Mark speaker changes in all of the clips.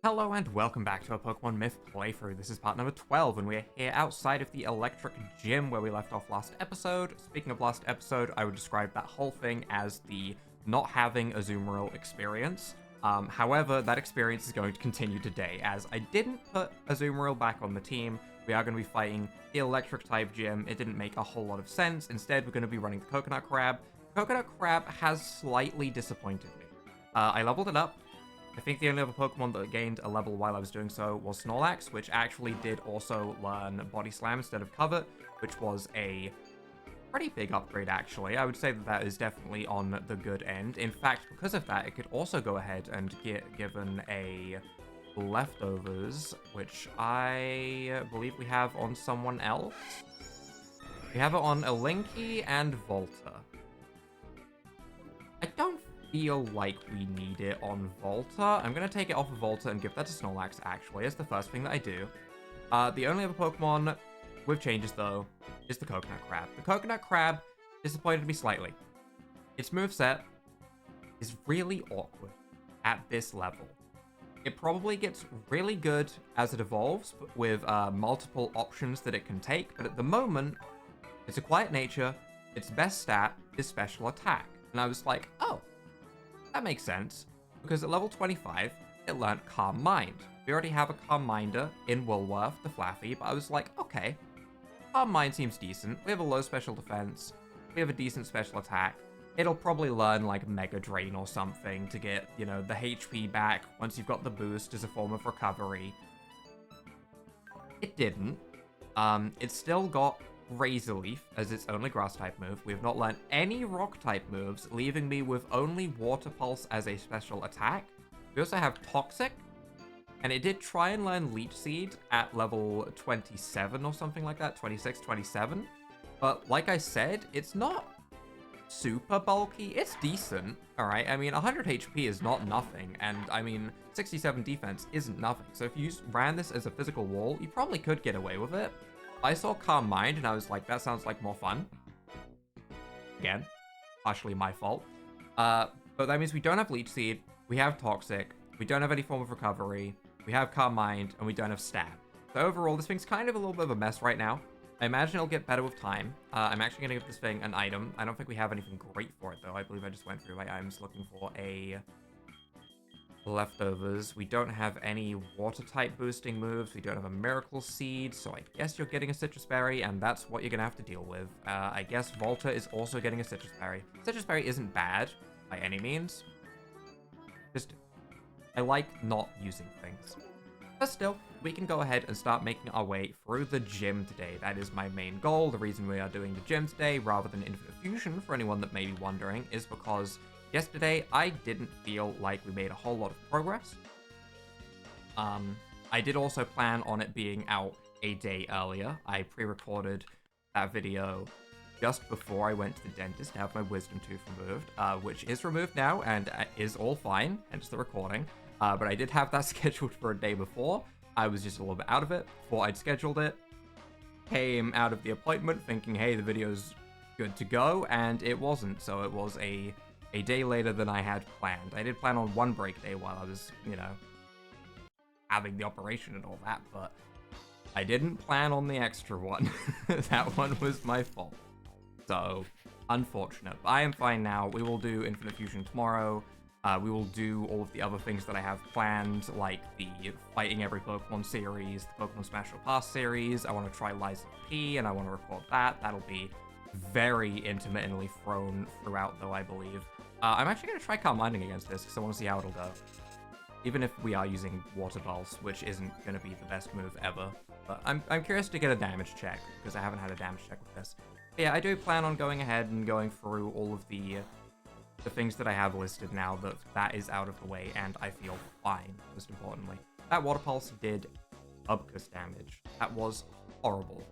Speaker 1: Hello and welcome back to a Pokemon Myth playthrough. This is part number 12 and we're here outside of the Electric Gym where we left off last episode. Speaking of last episode, I would describe that whole thing as the not having Azumarill experience. However, that experience is going to continue today as I didn't put Azumarill back on the team. We are going to be fighting the Electric type gym. It didn't make a whole lot of sense. Instead, we're going to be running the Coconut Crab. Coconut Crab has slightly disappointed me. I leveled it up. I think the only other Pokemon that gained a level while I was doing so was Snorlax, which actually did also learn Body Slam instead of Covet, which was a pretty big upgrade, actually. I would say that that is definitely on the good end. In fact, because of that, it could also go ahead and get given a Leftovers, which I believe we have on someone else. We have it on Elinki and Volta. I don't feel like we need it on Volta. I'm going to take it off of Volta and give that to Snorlax, actually. It's the first thing that I do. The only other Pokemon with changes, though, is the Coconut Crab. The Coconut Crab disappointed me slightly. Its moveset is really awkward at this level. It probably gets really good as it evolves, with multiple options that it can take, but at the moment, it's a quiet nature. Its best stat is special attack. And I was like, oh, that makes sense, because at level 25, it learned Calm Mind. We already have a Calm Minder in Woolworth, the Flaffy, but I was like, okay, Calm Mind seems decent. We have a low special defense. We have a decent special attack. It'll probably learn, like, Mega Drain or something to get, you know, the HP back once you've got the boost as a form of recovery. It didn't. It still got Razor Leaf as its only grass-type move. We have not learned any rock-type moves, leaving me with only Water Pulse as a special attack. We also have Toxic, and it did try and learn Leech Seed at level 27 or something like that, 26, 27. But like I said, it's not super bulky. It's decent, alright? I mean, 100 HP is not nothing, and I mean, 67 defense isn't nothing. So if you ran this as a physical wall, you probably could get away with it. I saw Calm Mind, and I was like, that sounds like more fun. Again, partially my fault. But that means we don't have Leech Seed, we have Toxic, we don't have any form of recovery, we have Calm Mind, and we don't have Stab. So overall, this thing's kind of a little bit of a mess right now. I imagine it'll get better with time. I'm actually going to give this thing an item. I don't think we have anything great for it, though. I believe I just went through my items looking for a Leftovers. We don't have any water-type boosting moves. We don't have a Miracle Seed, so I guess you're getting a Citrus Berry, and that's what you're going to have to deal with. I guess Volta is also getting a Citrus Berry. Citrus Berry isn't bad, by any means. Just, I like not using things. But still, we can go ahead and start making our way through the gym today. That is my main goal. The reason we are doing the gym today, rather than Infinite Fusion, for anyone that may be wondering, is because yesterday, I didn't feel like we made a whole lot of progress. I did also plan on it being out a day earlier. I pre-recorded that video just before I went to the dentist to have my wisdom tooth removed, which is removed now and is all fine, hence the recording. But I did have that scheduled for a day before. I was just a little bit out of it before I'd scheduled it. Came out of the appointment thinking, hey, the video's good to go, and it wasn't, so it was a day later than I had planned. I did plan on one break day while I was, you know, having the operation and all that, but I didn't plan on the extra one. That one was my fault. So, unfortunate. But I am fine now. We will do Infinite Fusion tomorrow. We will do all of the other things that I have planned, like the Fighting Every Pokemon series, the Pokemon Smash or Pass series. I want to try Liza P, and I want to record that. That'll be very intermittently thrown throughout, though, I believe. I'm actually going to try Calm Minding against this, because I want to see how it'll go. Even if we are using Water Pulse, which isn't going to be the best move ever. But I'm curious to get a damage check, because I haven't had a damage check with this. But yeah, I do plan on going ahead and going through all of the things that I have listed now that is out of the way, and I feel fine, most importantly. That Water Pulse did Upgus damage. That was horrible.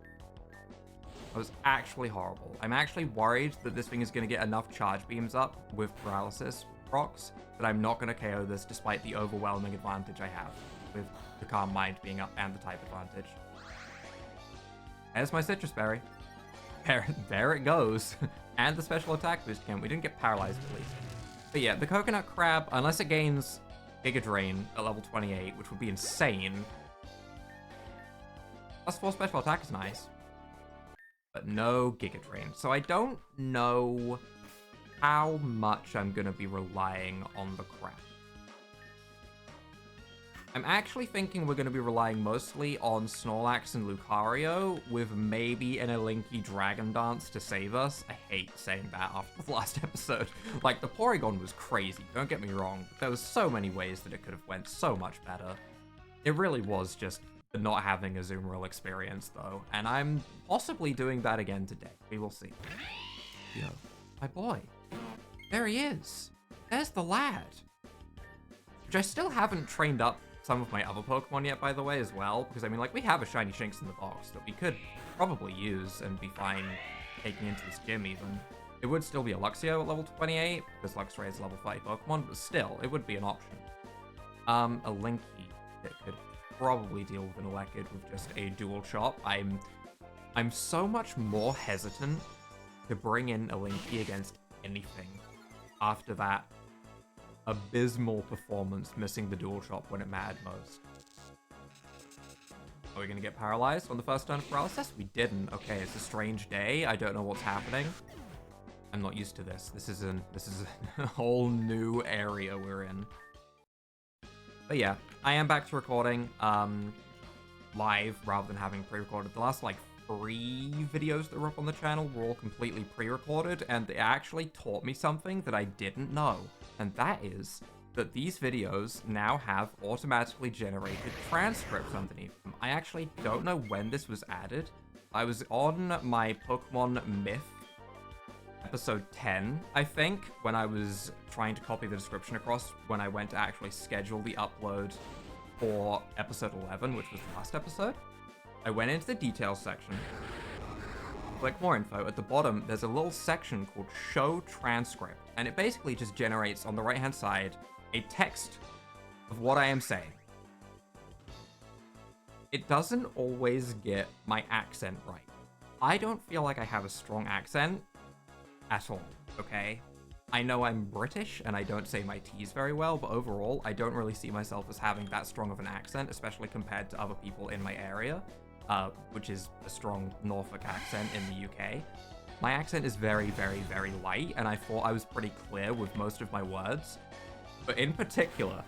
Speaker 1: That was actually horrible. I'm actually worried that this thing is going to get enough charge beams up with paralysis rocks that I'm not going to KO this despite the overwhelming advantage I have with the Calm Mind being up and the type advantage. There's my Citrus Berry. There it goes. And the special attack boost again. We didn't get paralyzed at least. But yeah, the Coconut Crab, unless it gains Giga Drain at level 28, which would be insane. +4 special attack is nice. But no Giga Drain. So I don't know how much I'm going to be relying on the crap. I'm actually thinking we're going to be relying mostly on Snorlax and Lucario, with maybe an Elinky Dragon Dance to save us. I hate saying that after the last episode. Like, the Porygon was crazy, don't get me wrong. There was so many ways that it could have went so much better. It really was just not having a Azumarill experience, though, and I'm possibly doing that again today. We will see. Yo, my boy. There he is. There's the lad. Which I still haven't trained up some of my other Pokemon yet, by the way, as well, because, I mean, like, we have a shiny Shinx in the box that we could probably use and be fine taking into this gym, even. It would still be a Luxio at level 28, because Luxxra is a level 5 Pokemon, but still, it would be an option. A Linky that could probably deal with an Elekid with just a dual chop. I'm so much more hesitant to bring in a Linky against anything after that abysmal performance missing the dual chop when it mattered most. Are we gonna get paralyzed on the first turn of paralysis? We didn't. Okay, it's a strange day. I don't know what's happening. I'm not used to this. This is a whole new area we're in. But yeah, I am back to recording live rather than having pre-recorded. The last like 3 videos that were up on the channel were all completely pre-recorded, and it actually taught me something that I didn't know. And that is that these videos now have automatically generated transcripts underneath them. I actually don't know when this was added. I was on my Pokemon Myth episode 10, I think, when I was trying to copy the description across when I went to actually schedule the upload for episode 11, which was the last episode. I went into the details section, click more info. At the bottom, there's a little section called Show Transcript, and it basically just generates on the right-hand side a text of what I am saying. It doesn't always get my accent right. I don't feel like I have a strong accent at all, okay? I know I'm British and I don't say my T's very well, but overall, I don't really see myself as having that strong of an accent, especially compared to other people in my area, which is a strong Norfolk accent in the UK. My accent is very, very, very light, and I thought I was pretty clear with most of my words. But in particular,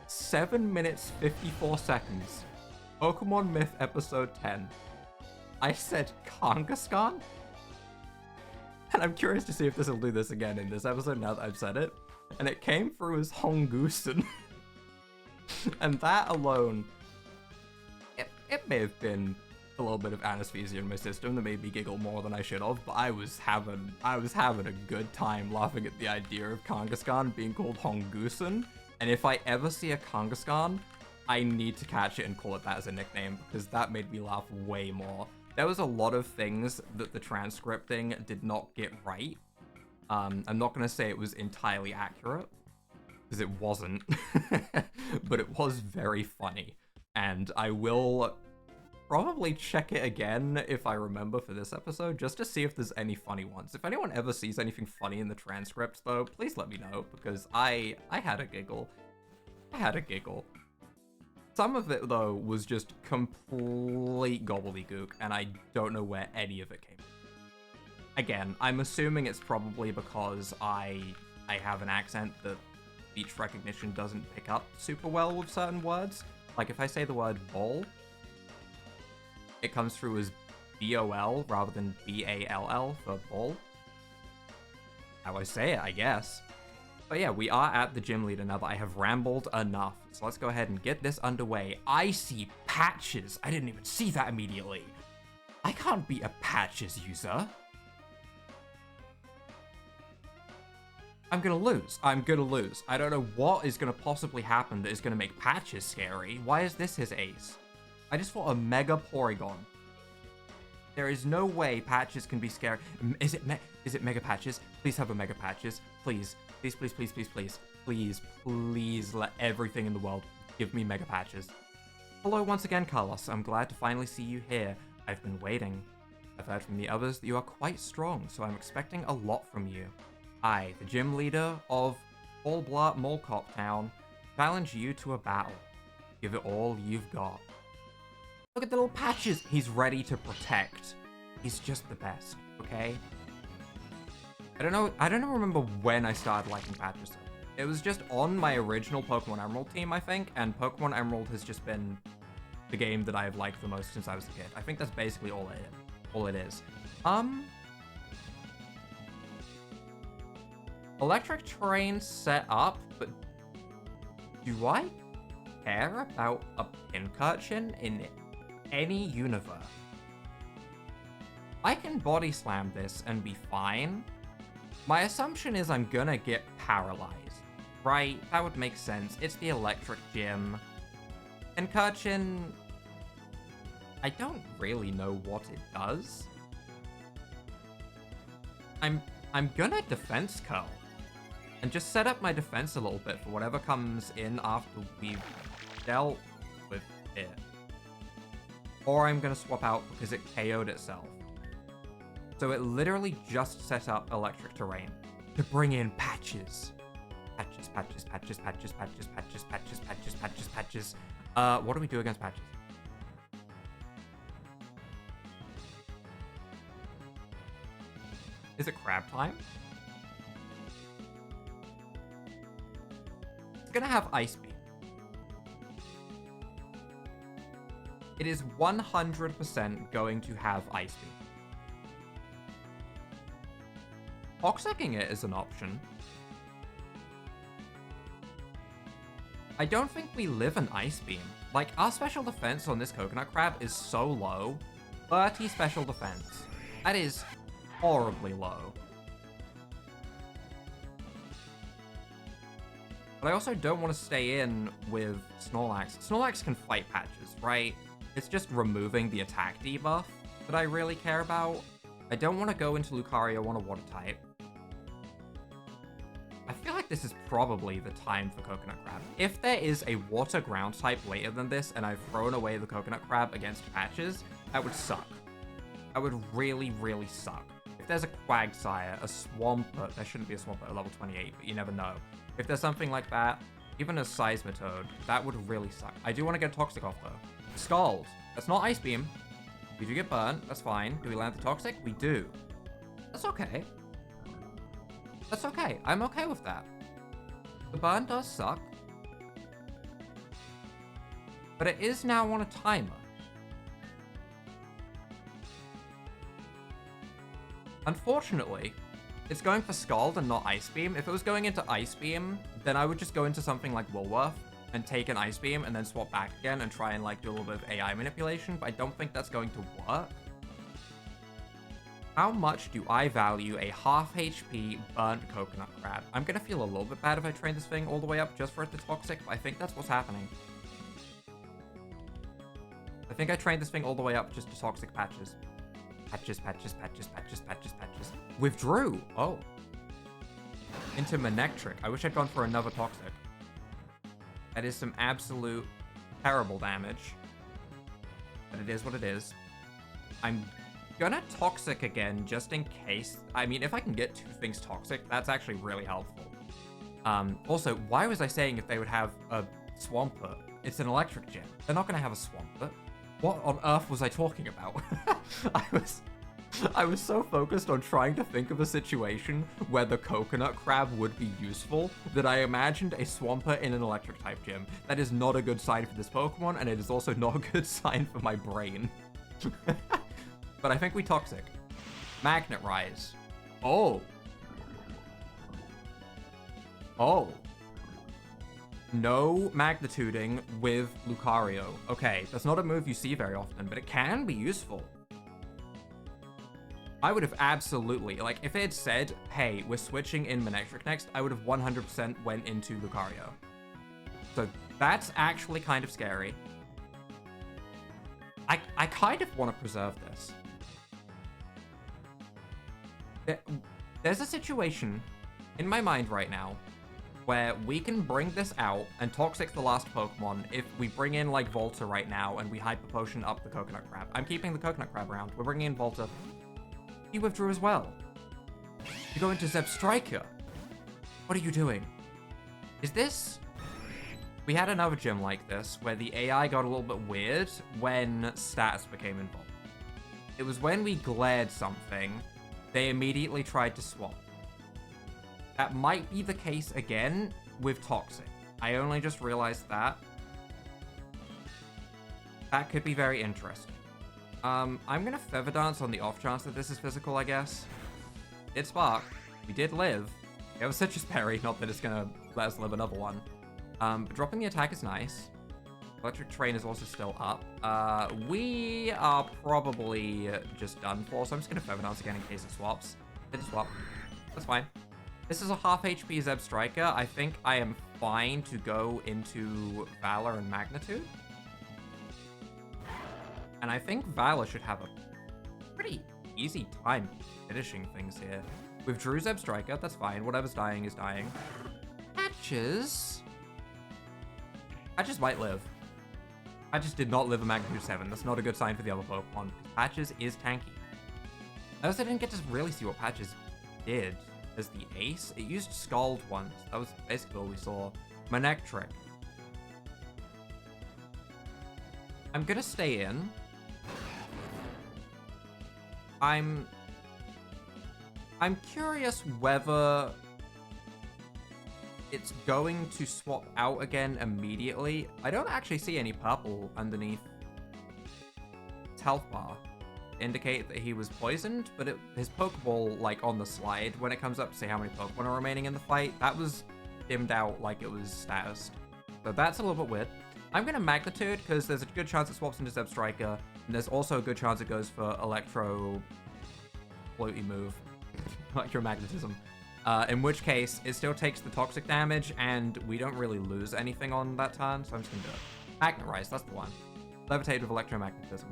Speaker 1: 7 minutes 54 seconds, Pokemon Myth episode 10, I said Kangaskhan? And I'm curious to see if this will do this again in this episode now that I've said it. And it came through as Hongoosin. And that alone, it may have been a little bit of anesthesia in my system that made me giggle more than I should have, but I was having a good time laughing at the idea of Kangaskhan being called Hongoosin. And if I ever see a Kangaskhan, I need to catch it and call it that as a nickname, because that made me laugh way more. There was a lot of things that the transcripting did not get right. I'm not going to say it was entirely accurate, because it wasn't, but it was very funny. And I will probably check it again if I remember for this episode, just to see if there's any funny ones. If anyone ever sees anything funny in the transcripts, though, please let me know, because I had a giggle. I had a giggle. Some of it, though, was just complete gobbledygook, and I don't know where any of it came from. Again, I'm assuming it's probably because I have an accent that speech recognition doesn't pick up super well with certain words. Like, if I say the word ball, it comes through as B-O-L rather than B-A-L-L for ball. How I say it, I guess. But yeah, we are at the gym leader now that I have rambled enough. So let's go ahead and get this underway. I see patches. I didn't even see that immediately. I can't be a patches user. I'm gonna lose. I'm gonna lose. I don't know what is gonna possibly happen that is gonna make patches scary. Why is this his ace? I just fought a Mega Porygon. There is no way patches can be scary. Is it Mega Patches? Please have a Mega Patches. Please. Please, please, please, please, please. Please, please let everything in the world give me Mega Patches. Hello once again, Carlos. I'm glad to finally see you here. I've been waiting. I've heard from the others that you are quite strong, so I'm expecting a lot from you. I, the gym leader of Ballblat Molcop Town, Challenge you to a battle. Give it all you've got. Look at the little patches. He's ready to protect. He's just the best, okay? I don't remember when I started liking patches. It was just on my original Pokemon Emerald team, I think, and Pokemon Emerald has just been the game that I have liked the most since I was a kid. I think that's basically all it is. Electric terrain set up, but do I care about a Pincurchin in any universe? I can body slam this and be fine. My assumption is I'm gonna get paralyzed, right? That would make sense. It's the electric gym. Pincurchin, I don't really know what it does. I'm gonna defense curl and just set up my defense a little bit for whatever comes in after we've dealt with it. Or I'm gonna swap out because it KO'd itself. So it literally just set up electric terrain to bring in patches. Patches, patches, patches, patches, patches, patches, patches, patches, patches, patches. What do we do against patches? Is it crab time? It's gonna have Ice Beam. It is 100% going to have Ice Beam. Toxicking it is an option. I don't think we live an Ice Beam. Like, our special defense on this coconut crab is so low. 30 special defense. That is horribly low. But I also don't want to stay in with Snorlax. Snorlax can fight patches, right? It's just removing the attack debuff that I really care about. I don't want to go into Lucario on a water type. I feel like this is probably the time for Coconut Crab. If there is a water ground type later than this and I've thrown away the Coconut Crab against patches, that would suck. That would really, really suck. If there's a Quagsire, a Swampert, there shouldn't be a Swampert at level 28, but you never know. If there's something like that, even a Seismitoad, that would really suck. I do want to get Toxic off though. Scald. That's not Ice Beam. We do get burnt, that's fine. Do we land the Toxic? We do. That's okay. That's okay. I'm okay with that. The burn does suck. But it is now on a timer. Unfortunately, it's going for Scald and not Ice Beam. If it was going into Ice Beam, then I would just go into something like Woolworth and take an Ice Beam and then swap back again and try and like do a little bit of AI manipulation, but I don't think that's going to work. How much do I value a half HP burnt coconut crab? I'm gonna feel a little bit bad if I train this thing all the way up just for it to Toxic, but I think that's what's happening. I think I trained this thing all the way up just to Toxic patches. Patches, patches, patches, patches, patches, patches. Withdrew! Oh. Into Manectric. I wish I'd gone for another Toxic. That is some absolute terrible damage. But it is what it is. I'm gonna Toxic again, just in case. I mean, if I can get two things Toxic, that's actually really helpful. Also, why was I saying if they would have a Swampert? It's an electric gym. They're not gonna have a Swampert. What on earth was I talking about? I was so focused on trying to think of a situation where the coconut crab would be useful that I imagined a Swampert in an electric type gym. That is not a good sign for this Pokemon, and it is also not a good sign for my brain. But I think we Toxic. Magnet Rise. Oh. Oh. No magnituding with Lucario. Okay, that's not a move you see very often, but it can be useful. I would have absolutely, like, if it had said, hey, we're switching in Manectric next, I would have 100% went into Lucario. So that's actually kind of scary. I kind of want to preserve this. There's a situation in my mind right now where we can bring this out and Toxic the last Pokemon if we bring in, like, Volta right now and we Hyper Potion up the Coconut Crab. I'm keeping the Coconut Crab around. We're bringing in Volta. He withdrew as well. You go into Zebstrika. What are you doing? Is this We had another gym like this where the AI got a little bit weird when status became involved. It was when we glared something, they immediately tried to swap. That might be the case again with Toxic. I only just realized that. That could be very interesting. I'm gonna Feather Dance on the off chance that this is physical, I guess. Did Spark. We did live. It was Citrus Berry, not that it's gonna let us live another one. But dropping the attack is nice. Electric Train is also still up. We are probably just done for, so I'm just gonna Feather Dance again in case it swaps. Did swap. That's fine. This is a half HP Zeb Striker. I think I am fine to go into Valor and Magnitude. And I think Valor should have a pretty easy time finishing things here. With Drew Zeb Striker, that's fine. Whatever's dying is dying. Patches might live. Patches did not live a Magnitude 7. That's not a good sign for the other Pokemon. Patches is tanky. I also didn't get to really see what Patches did as the ace. It used Scald once. That was basically all we saw. Manectric. I'm gonna stay in. I'm curious whether it's going to swap out again immediately. I don't actually see any purple underneath its health bar to indicate that he was poisoned, but his Pokeball, like, on the slide, when it comes up to say how many Pokemon are remaining in the fight, that was dimmed out like it was statused. So that's a little bit weird. I'm going to Magnitude, because there's a good chance it swaps into Zeb Striker, and there's also a good chance it goes for Electro... floaty move. Electromagnetism. In which case, it still takes the toxic damage, and we don't really lose anything on that turn, so I'm just going to do it. Magnetize, that's the one. Levitate with Electromagnetism.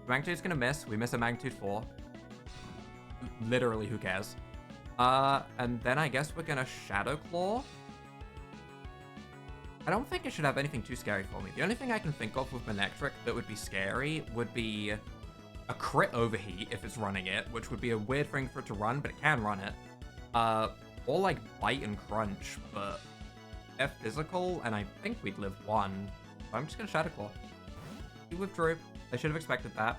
Speaker 1: Magnitude's going to miss. We miss a Magnitude 4. Literally, who cares? And then I guess we're going to Shadow Claw. I don't think it should have anything too scary for me. The only thing I can think of with Manectric that would be scary would be a crit overheat if it's running it, which would be a weird thing for it to run, but it can run it. Or like Bite and Crunch, but F physical, and I think we'd live one. So I'm just gonna Shadow Claw. He withdrew. I should have expected that.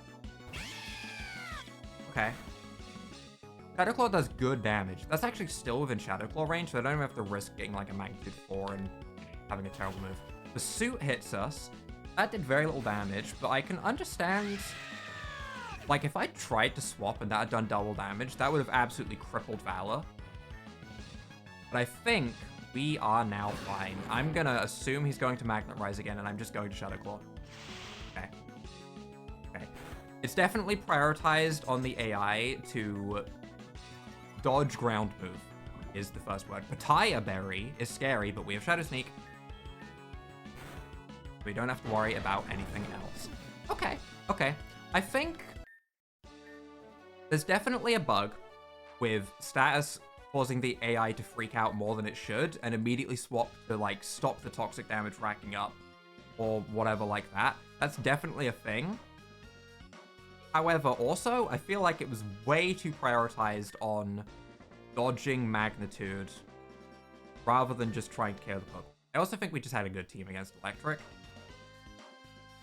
Speaker 1: Okay. Shadow Claw does good damage. That's actually still within Shadow Claw range, so I don't even have to risk getting like a Magnitude 4 and having a terrible move. The suit hits us. That did very little damage, but I can understand... Like, if I tried to swap and that had done double damage, that would have absolutely crippled Valor. But I think we are now fine. I'm gonna assume he's going to Magnet Rise again, and I'm just going to Shadow Claw. Okay. Okay. It's definitely prioritized on the AI to dodge ground move, is the first word. Pataya Berry is scary, but we have Shadow Sneak. We don't have to worry about anything else. Okay. Okay. I think there's definitely a bug with status causing the AI to freak out more than it should and immediately swap to, like, stop the toxic damage racking up or whatever like that. That's definitely a thing. However, also, I feel like it was way too prioritized on dodging Magnitude rather than just trying to KO the Pokemon. I also think we just had a good team against Electric,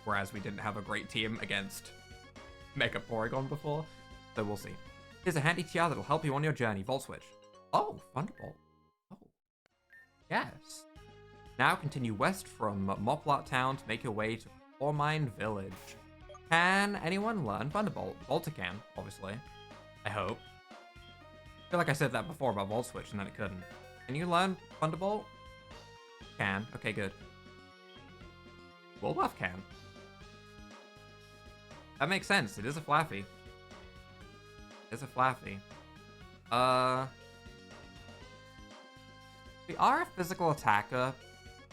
Speaker 1: whereas we didn't have a great team against Mega Porygon before. So we'll see. Here's a handy tiara that'll help you on your journey. Volt Switch. Oh, Thunderbolt. Oh. Yes. Now continue west from Moplat Town to make your way to Formine Village. Can anyone learn Thunderbolt? Volta can, obviously. I hope. I feel like I said that before about Volt Switch and then it couldn't. Can you learn Thunderbolt? Can. Okay, good. Wolbaf can. That makes sense. It is a Flaffy. It's a Flaffy. We are a physical attacker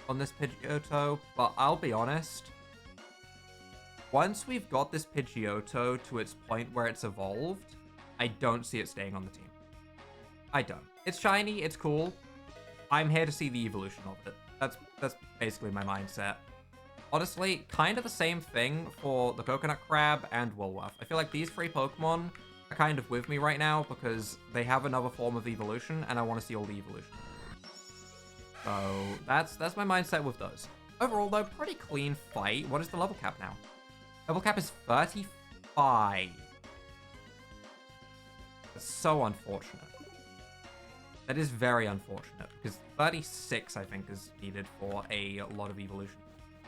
Speaker 1: on this Pidgeotto, but I'll be honest. Once we've got this Pidgeotto to its point where it's evolved, I don't see it staying on the team. I don't. It's shiny, it's cool. I'm here to see the evolution of it. That's basically my mindset. Honestly, kind of the same thing for the Coconut Crab and Woolworth. I feel like these three Pokemon are kind of with me right now because they have another form of evolution and I want to see all the evolution. So that's my mindset with those. Overall, though, pretty clean fight. What is the level cap now? Level cap is 35. That's so unfortunate. That is very unfortunate, because 36, I think, is needed for a lot of evolution.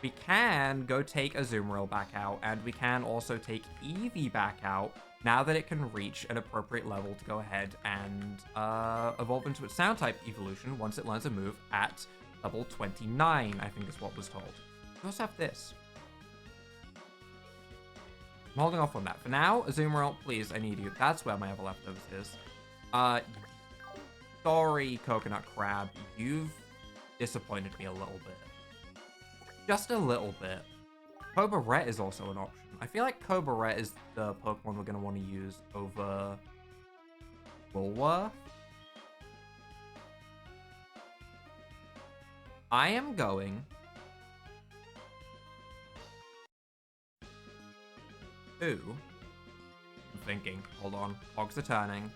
Speaker 1: We can go take Azumarill back out, and we can also take Eevee back out, now that it can reach an appropriate level to go ahead and evolve into its sound-type evolution once it learns a move at level 29, I think is what was told. We also have this. I'm holding off on that. For now, Azumarill, please, I need you. That's where my other leftovers is. Sorry, Coconut Crab. You've disappointed me a little bit. Just a little bit. Cobra is also an option. I feel like Cobra is the Pokemon we're going to want to use over Woolworth. I am going to... I'm thinking. Hold on. Cogs are turning.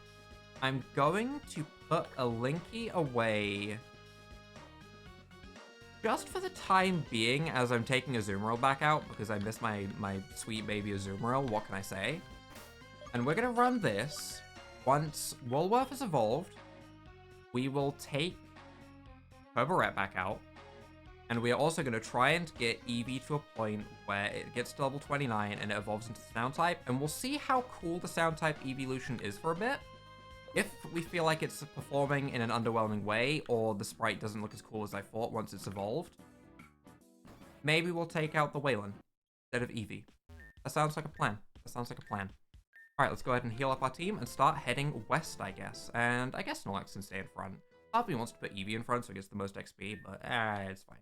Speaker 1: I'm going to put a Linky away just for the time being as I'm taking Azumarill back out because I miss my sweet baby Azumarill. What can I say? And we're going to run this. Once Woolworth is evolved, we will take Cobra back out. And we are also going to try and get Eevee to a point where it gets to level 29 and it evolves into the sound type. And we'll see how cool the sound type evolution is for a bit. If we feel like it's performing in an underwhelming way, or the sprite doesn't look as cool as I thought once it's evolved, maybe we'll take out the Waylon instead of Eevee. That sounds like a plan. That sounds like a plan. Alright, let's go ahead and heal up our team and start heading west, I guess. And I guess Snorlax can stay in front. Part of me wants to put Eevee in front so he gets the most XP, but it's fine.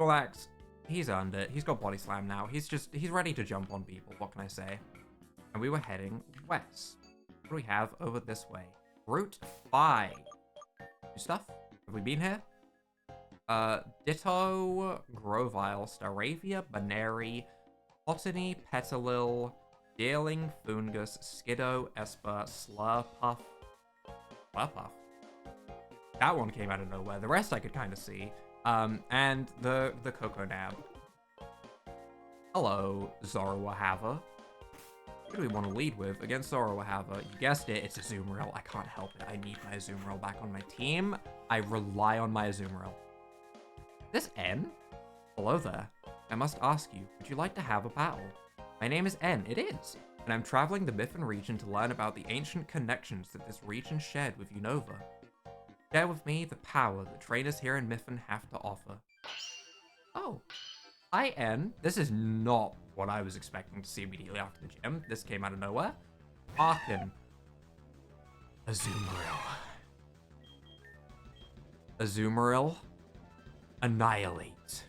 Speaker 1: Snorlax, he's earned it. He's got Body Slam now. He's ready to jump on people. What can I say? And we were heading west. What do we have over this way? Route 5. New stuff? Have we been here? Ditto, Grovyle, Staravia, Baneri, Botany, Petalil, Deerling, Foongus, Skiddo, Esper, Slurpuff. Slurpuff? That one came out of nowhere. The rest I could kind of see. And the Coconab. Hello, Zoroark. What do we want to lead with against Zoroark? You guessed it, it's Azumarill. I can't help it. I need my Azumarill back on my team. I rely on my Azumarill. This N? Hello there. I must ask you, would you like to have a battle? My name is N. It is. And I'm traveling the Mifflin region to learn about the ancient connections that this region shared with Unova. Share with me the power that trainers here in Mifflin have to offer. Oh. Hi, N. This is not what I was expecting to see immediately after the gym. This came out of nowhere. Arkin. Azumarill. Azumarill. Annihilate.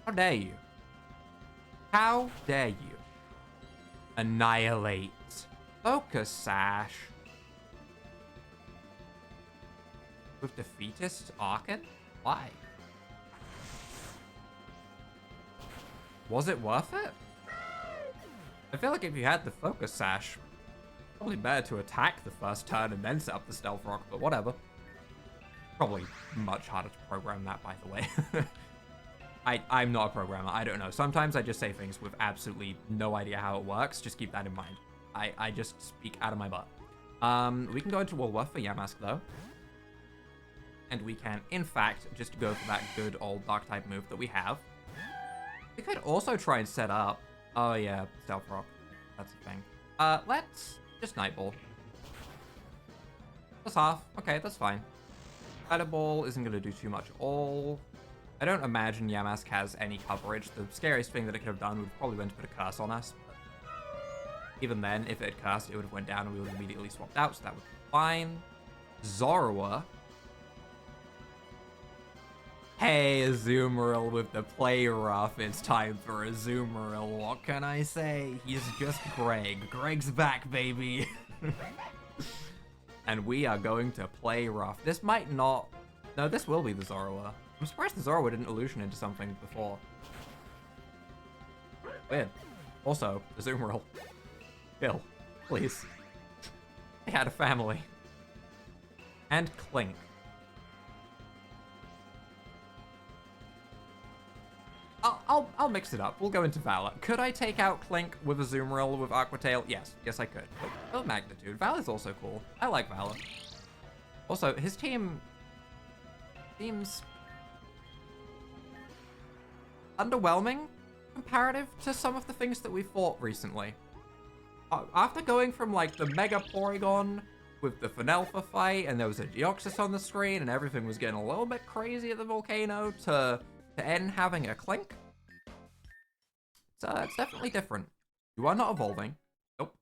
Speaker 1: How dare you? How dare you? Annihilate. Focus Sash. With defeatist Arkin? Why? Was it worth it? I feel like if you had the Focus Sash, probably better to attack the first turn and then set up the Stealth Rock, but whatever. Probably much harder to program that, by the way. I'm not a programmer, I don't know. Sometimes I just say things with absolutely no idea how it works. Just keep that in mind. I just speak out of my butt. We can go into Woolworth for Yamask, though. And we can, in fact, just go for that good old Dark-type move that we have. We could also try and set up... Oh, yeah, Stealth Rock. That's the thing. Let's just Night Ball. That's half. Okay, that's fine. Spider Ball isn't going to do too much at all. I don't imagine Yamask has any coverage. The scariest thing that it could have done would probably been to put a curse on us. But even then, if it had cursed, it would have went down and we would have immediately swapped out, so that would be fine. Zoroark. Hey, Azumarill with the play rough. It's time for Azumarill. What can I say? He's just Greg. Greg's back, baby. And we are going to play rough. This might not... No, this will be the Zoroark. I'm surprised the Zoroark didn't illusion into something before. Weird. Also, Azumarill. Bill, please. I had a family. And Clink. I'll mix it up. We'll go into Valor. Could I take out Clink with a Azumarill with Aquatail? Yes. Yes, I could. But Magnitude. Valor's also cool. I like Valor. Also, his team seems underwhelming comparative to some of the things that we fought recently. After going from, like, the Mega Porygon with the Finelfa fight, and there was a Deoxys on the screen, and everything was getting a little bit crazy at the volcano, to end having a Clink. It's definitely different. You are not evolving. Nope.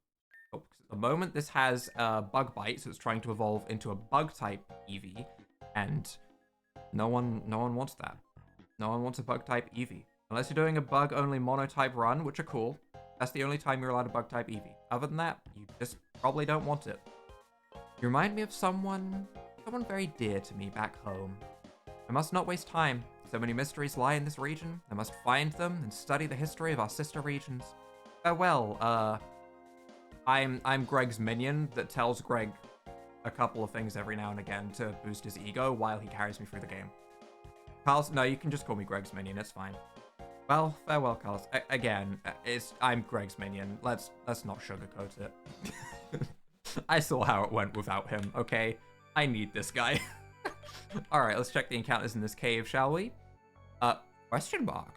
Speaker 1: Nope. At the moment, this has Bug Bite, so it's trying to evolve into a Bug-type Eevee, and no one wants that. No one wants a Bug-type Eevee. Unless you're doing a Bug-only Mono-type run, which are cool. That's the only time you're allowed a Bug-type Eevee. Other than that, you just probably don't want it. You remind me of someone very dear to me back home. I must not waste time. So many mysteries lie in this region. I must find them and study the history of our sister regions. Farewell, I'm Greg's minion that tells Greg a couple of things every now and again to boost his ego while he carries me through the game. Carlos, no, you can just call me Greg's minion, it's fine. Well, farewell, Carlos. Again, I'm Greg's minion. Let's not sugarcoat it. I saw how it went without him, okay? I need this guy. Alright, let's check the encounters in this cave, shall we? Question mark.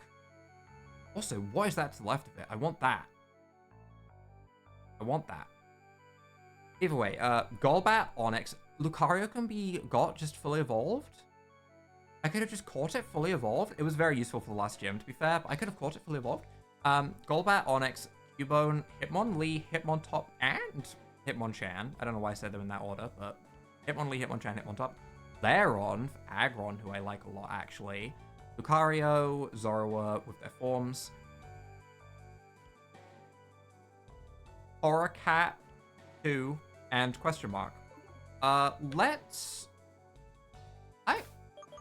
Speaker 1: Also, what is that to the left of it? I want that. I want that. Either way, Golbat, Onix, Lucario can be got just fully evolved? I could have just caught it fully evolved. It was very useful for the last gym, to be fair, but I could have caught it fully evolved. Golbat, Onix, Cubone, Hitmonlee, Hitmontop, and Hitmonchan. I don't know why I said them in that order, but Hitmonlee, Hitmonchan, Hitmontop. Lairon, Aggron, who I like a lot, actually. Lucario, Zorua with their forms. Oracat, 2, and question mark. I'll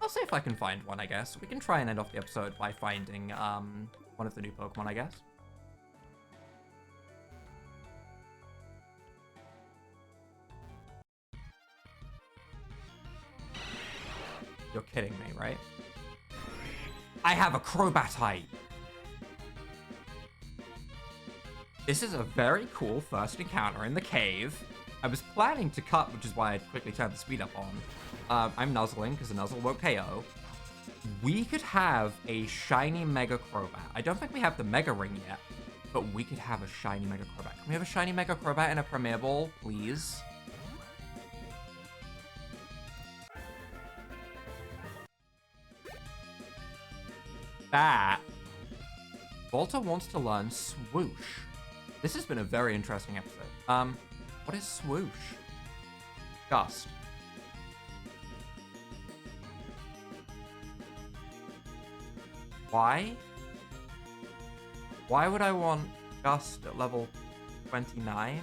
Speaker 1: see if I can find one, I guess. We can try and end off the episode by finding, one of the new Pokemon, I guess. You're kidding me, right? I have a Crobatite! This is a very cool first encounter in the cave. I was planning to cut, which is why I quickly turned the speed up on. I'm nuzzling, because a nuzzle won't KO. We could have a shiny Mega Crobat. I don't think we have the Mega Ring yet, but we could have a shiny Mega Crobat. Can we have a shiny Mega Crobat in a Premier Ball, please? That. Volta wants to learn Swoosh. This has been a very interesting episode. What is Swoosh? Gust. Why? Why would I want Gust at level 29?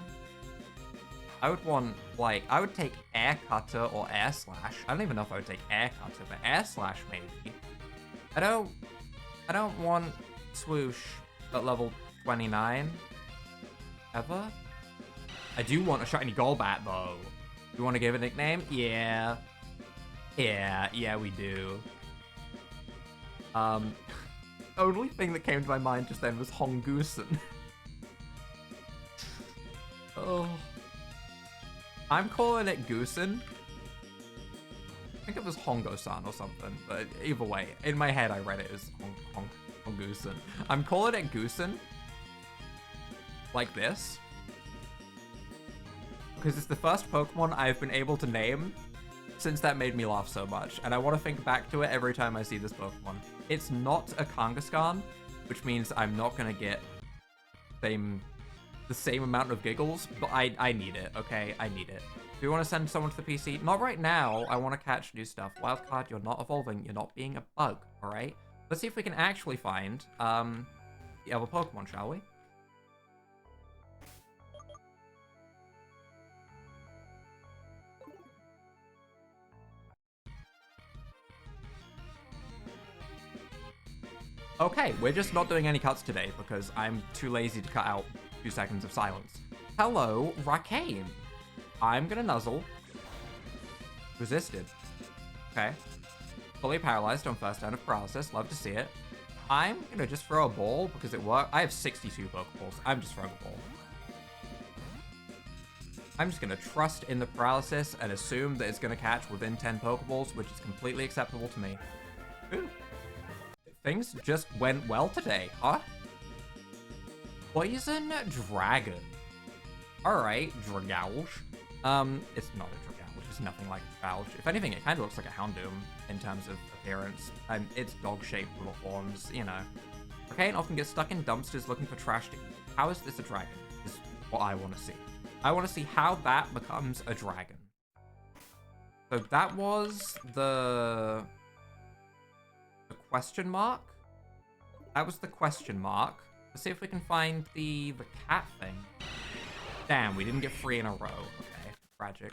Speaker 1: I would want, like, I would take Air Cutter or Air Slash. I don't even know if I would take Air Cutter, but Air Slash maybe. I don't want Swoosh at level 29. Ever? I do want a shiny Golbat, though. You want to give it a nickname? Yeah. Yeah, we do. Only thing that came to my mind just then was Hongoosin. Oh. I'm calling it Goosin. I think it was Hongoosin or something, but either way, in my head I read it as Hongoosin. I'm calling it Goosin. Like this. Because it's the first Pokemon I've been able to name since that made me laugh so much, and I want to think back to it every time I see this Pokemon. It's not a Kangaskhan, which means I'm not going to get the same amount of giggles, but I need it, okay? I need it. Do you want to send someone to the PC? Not right now. I want to catch new stuff. Wildcard, you're not evolving. You're not being a bug, alright? Let's see if we can actually find the other Pokemon, shall we? Okay, we're just not doing any cuts today because I'm too lazy to cut out 2 seconds of silence. Hello, Rakane. I'm gonna nuzzle. Resisted. Okay. Fully paralyzed on first turn of paralysis. Love to see it. I'm gonna just throw a ball because it worked. I have 62 Pokeballs. I'm just throwing a ball. I'm just gonna trust in the paralysis and assume that it's gonna catch within 10 Pokeballs, which is completely acceptable to me. Ooh. Things just went well today, huh? Poison Dragon. Alright, Dragouge. It's not a Dragouge. It's nothing like a Dragouge. If anything, it kind of looks like a Houndoom in terms of appearance. It's dog-shaped little horns, you know. Arcane often gets stuck in dumpsters looking for trash to eat. How is this a dragon? Is what I want to see. I want to see how that becomes a dragon. So that was the question mark? That was the question mark. Let's see if we can find the cat thing. Damn, we didn't get 3 in a row. Okay, tragic.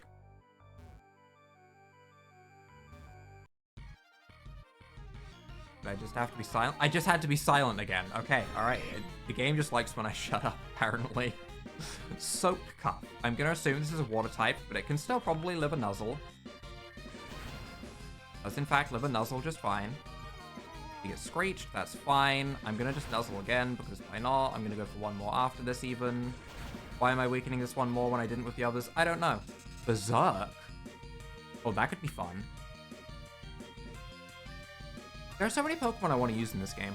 Speaker 1: Did I just have to be silent? I just had to be silent again. Okay, alright. The game just likes when I shut up, apparently. Soap Cup. I'm gonna assume this is a water type, but it can still probably live a nuzzle. Does in fact live a nuzzle just fine. You get screeched, that's fine. I'm gonna just nuzzle again, because why not? I'm gonna go for one more after this even. Why am I weakening this one more when I didn't with the others? I don't know. Berserk? Oh, that could be fun. There are so many Pokemon I want to use in this game.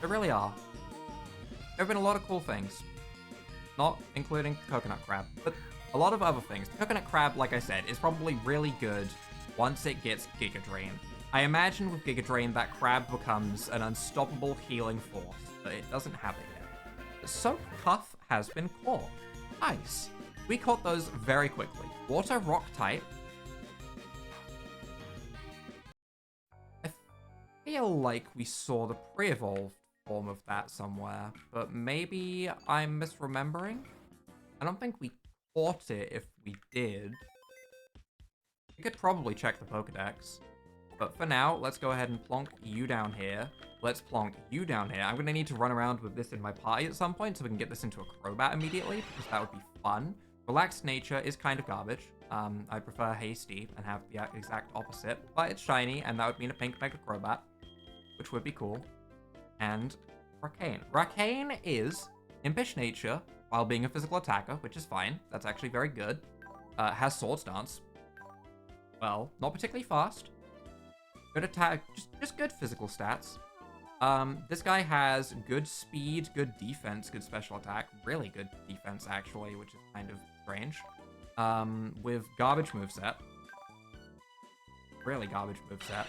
Speaker 1: There really are. There have been a lot of cool things. Not including Coconut Crab, but a lot of other things. The Coconut Crab, like I said, is probably really good once it gets Giga Drain. I imagine with Giga Drain, that crab becomes an unstoppable healing force, but it doesn't have it yet. The Soap Cuff has been caught. Nice. We caught those very quickly. Water Rock type. I feel like we saw the pre-evolved form of that somewhere, but maybe I'm misremembering? I don't think we caught it if we did. We could probably check the Pokedex. But for now, let's go ahead and plonk you down here. Let's plonk you down here. I'm going to need to run around with this in my party at some point so we can get this into a Crobat immediately, because that would be fun. Relaxed Nature is kind of garbage. I prefer Hasty and have the exact opposite, but it's shiny, and that would mean a pink Mega Crobat, which would be cool. And Arcane. Arcane is Impish Nature while being a physical attacker, which is fine. That's actually very good. Has Swords Dance. Well, not particularly fast. Good attack, just good physical stats. This guy has good speed, good defense, good special attack, really good defense actually, which is kind of strange. With garbage moveset. Really garbage moveset.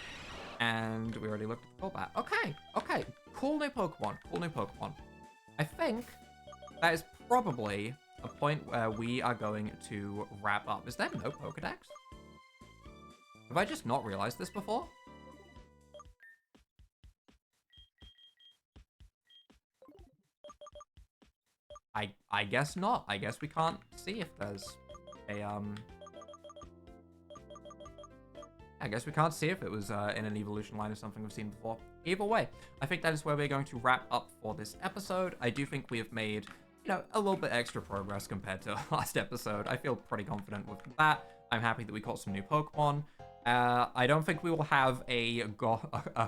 Speaker 1: And we already looked at the Golbat. Okay. Cool new Pokemon. I think that is probably a point where we are going to wrap up. Is there no Pokedex? Have I just not realized this before? I guess not. I guess we can't see if there's a, I guess we can't see if it was in an evolution line or something we've seen before. Either way, I think that is where we're going to wrap up for this episode. I do think we have made, you know, a little bit extra progress compared to last episode. I feel pretty confident with that. I'm happy that we caught some new Pokemon. I don't think we will have a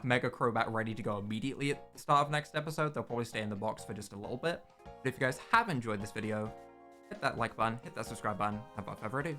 Speaker 1: Mega Crobat ready to go immediately at the start of next episode. They'll probably stay in the box for just a little bit. But if you guys have enjoyed this video, hit that like button, hit that subscribe button, and without further ado,